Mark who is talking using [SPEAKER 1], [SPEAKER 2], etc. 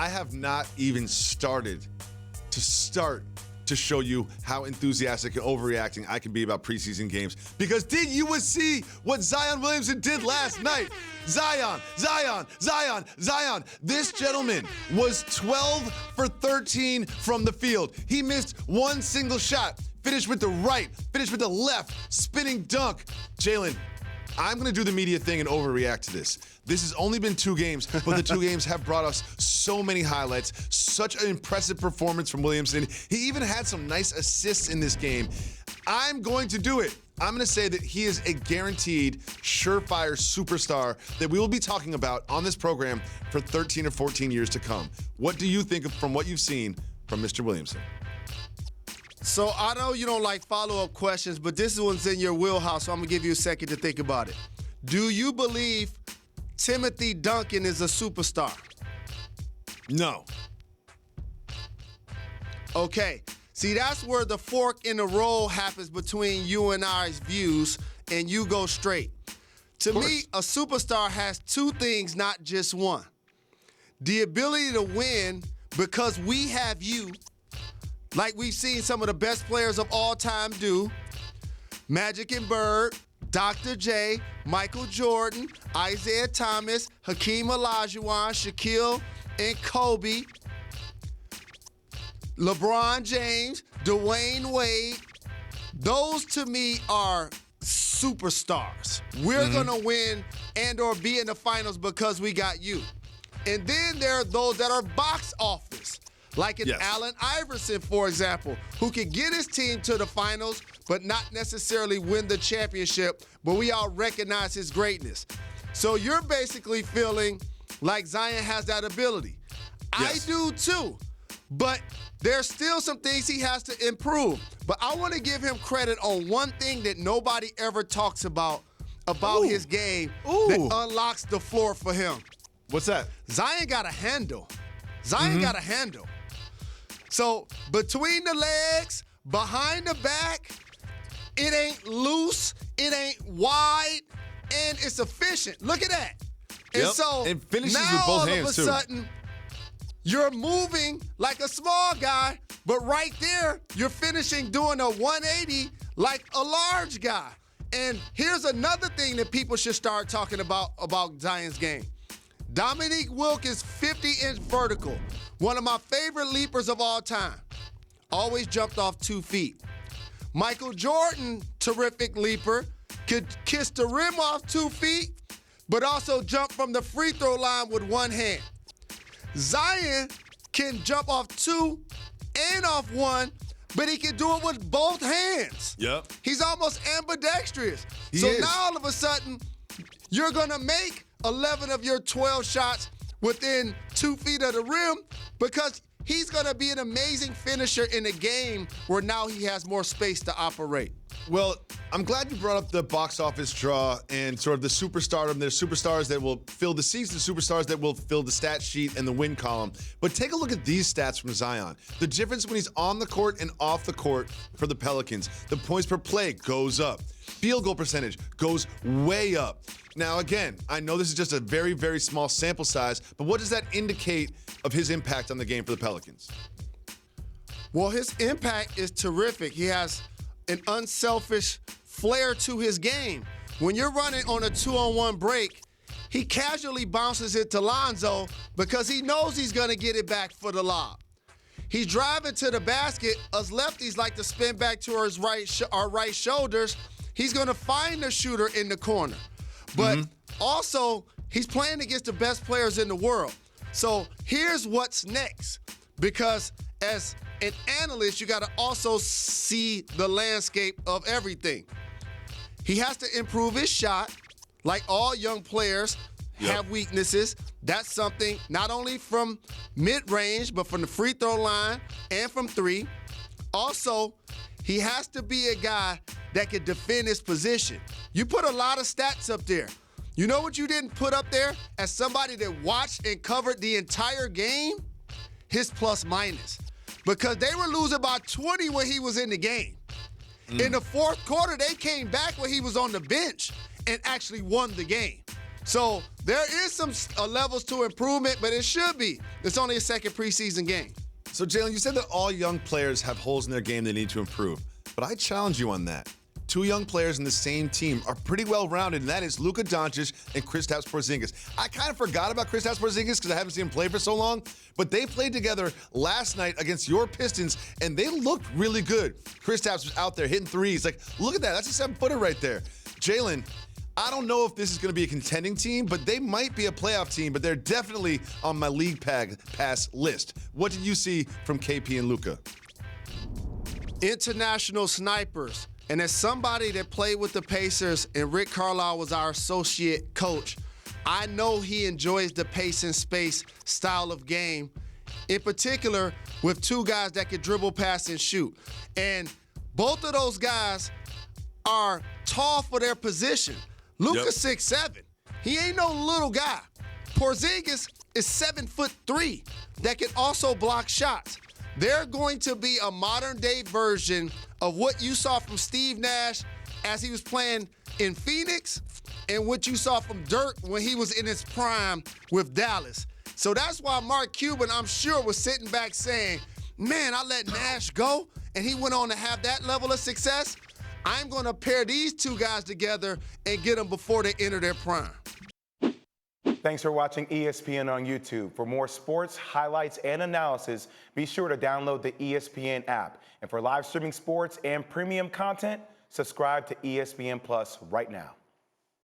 [SPEAKER 1] I have not even started to show you how enthusiastic and overreacting I can be about preseason games. Because did you see what Zion Williamson did last night? Zion. This gentleman was 12 for 13 from the field. He missed one single shot. Finished with the right, finished with the left, spinning dunk. Jalen, I'm going to do the media thing and overreact to this. This has only been 2 games, but the 2 games have brought us so many highlights, such an impressive performance from Williamson. He even had some nice assists in this game. I'm going to do it. I'm going to say that he is a guaranteed, surefire superstar that we will be talking about on this program for 13 or 14 years to come. What do you think from what you've seen from Mr. Williamson?
[SPEAKER 2] So I know you don't like follow-up questions, but this one's in your wheelhouse, so I'm going to give you a second to think about it. Do you believe Timothy Duncan is a superstar?
[SPEAKER 1] No.
[SPEAKER 2] Okay. See, that's where the fork in the road happens between you and I's views, and you go straight. To me, a superstar has 2 things, not just one. The ability to win because we have you, like we've seen some of the best players of all time do. Magic and Bird, Dr. J, Michael Jordan, Isaiah Thomas, Hakeem Olajuwon, Shaquille and Kobe, LeBron James, Dwayne Wade. Those to me are superstars. We're gonna win and or be in the finals because we got you. And then there are those that are box office, like an Allen Iverson, for example, who can get his team to the finals, but not necessarily win the championship, but we all recognize his greatness. So you're basically feeling like Zion has that ability. Yes. I do too, but there's still some things he has to improve. But I want to give him credit on one thing that nobody ever talks about his game that unlocks the floor for him.
[SPEAKER 1] What's that?
[SPEAKER 2] Zion got a handle. Got a handle. So between the legs, behind the back, it ain't loose, it ain't wide, and it's efficient. Look at that. And so
[SPEAKER 1] and finishes
[SPEAKER 2] now
[SPEAKER 1] with both
[SPEAKER 2] all
[SPEAKER 1] hands
[SPEAKER 2] of a sudden, you're moving like a small guy, but right there, you're finishing doing a 180 like a large guy. And here's another thing that people should start talking about Zion's game. Dominique Wilkins' 50-inch vertical, one of my favorite leapers of all time, always jumped off 2 feet. Michael Jordan, terrific leaper, could kiss the rim off 2 feet, but also jump from the free throw line with one hand. Zion can jump off 2 and off 1, but he can do it with both hands.
[SPEAKER 1] Yep.
[SPEAKER 2] He's almost ambidextrous.
[SPEAKER 1] He
[SPEAKER 2] is. Now all of a sudden, you're going to make 11 of your 12 shots within 2 feet of the rim because he's going to be an amazing finisher in a game where now he has more space to operate.
[SPEAKER 1] Well, I'm glad you brought up the box office draw and sort of the superstardom. There's superstars that will fill the season, superstars that will fill the stat sheet and the win column. But take a look at these stats from Zion. The difference when he's on the court and off the court for the Pelicans. The points per play goes up. Field goal percentage goes way up. Now, again, I know this is just a very, very small sample size, but what does that indicate of his impact on the game for the Pelicans?
[SPEAKER 2] Well, his impact is terrific. He has an unselfish flair to his game. When you're running on a 2-on-1 break, he casually bounces it to Lonzo because he knows he's going to get it back for the lob. He's driving to the basket. Us lefties like to spin back to our right shoulders. He's going to find the shooter in the corner. But also, he's playing against the best players in the world. So here's what's next. Because as an analyst, you got to also see the landscape of everything. He has to improve his shot. Like all young players have weaknesses. That's something not only from mid-range, but from the free throw line and from 3. Also, he has to be a guy that can defend his position. You put a lot of stats up there. You know what you didn't put up there as somebody that watched and covered the entire game? His plus minus. Because they were losing by 20 when he was in the game. In the fourth quarter, they came back when he was on the bench and actually won the game. So there is some levels to improvement, but it should be. It's only a second preseason game.
[SPEAKER 1] So, Jalen, you said that all young players have holes in their game they need to improve, but I challenge you on that. Two young players in the same team are pretty well-rounded, and that is Luka Dontas and Kristaps Porzingis. I kind of forgot about Kristaps Porzingis because I haven't seen him play for so long, but they played together last night against your Pistons, and they looked really good. Kristaps was out there hitting threes. Like, look at that. That's a 7-footer right there. Jalen, I don't know if this is going to be a contending team, but they might be a playoff team, but they're definitely on my league pass list. What did you see from KP and Luka?
[SPEAKER 2] International snipers. And as somebody that played with the Pacers and Rick Carlisle was our associate coach, I know he enjoys the pace and space style of game, in particular with two guys that can dribble, pass, and shoot. And both of those guys are tall for their position. Luka's 6'7". He ain't no little guy. Porzingis is 7'3" that can also block shots. They're going to be a modern-day version of what you saw from Steve Nash as he was playing in Phoenix and what you saw from Dirk when he was in his prime with Dallas. So that's why Mark Cuban, I'm sure, was sitting back saying, man, I let Nash go, and he went on to have that level of success. I'm going to pair these two guys together and get them before they enter their prime.
[SPEAKER 3] Thanks for watching ESPN on YouTube. For more sports, highlights, and analysis, be sure to download the ESPN app. And for live streaming sports and premium content, subscribe to ESPN Plus right now.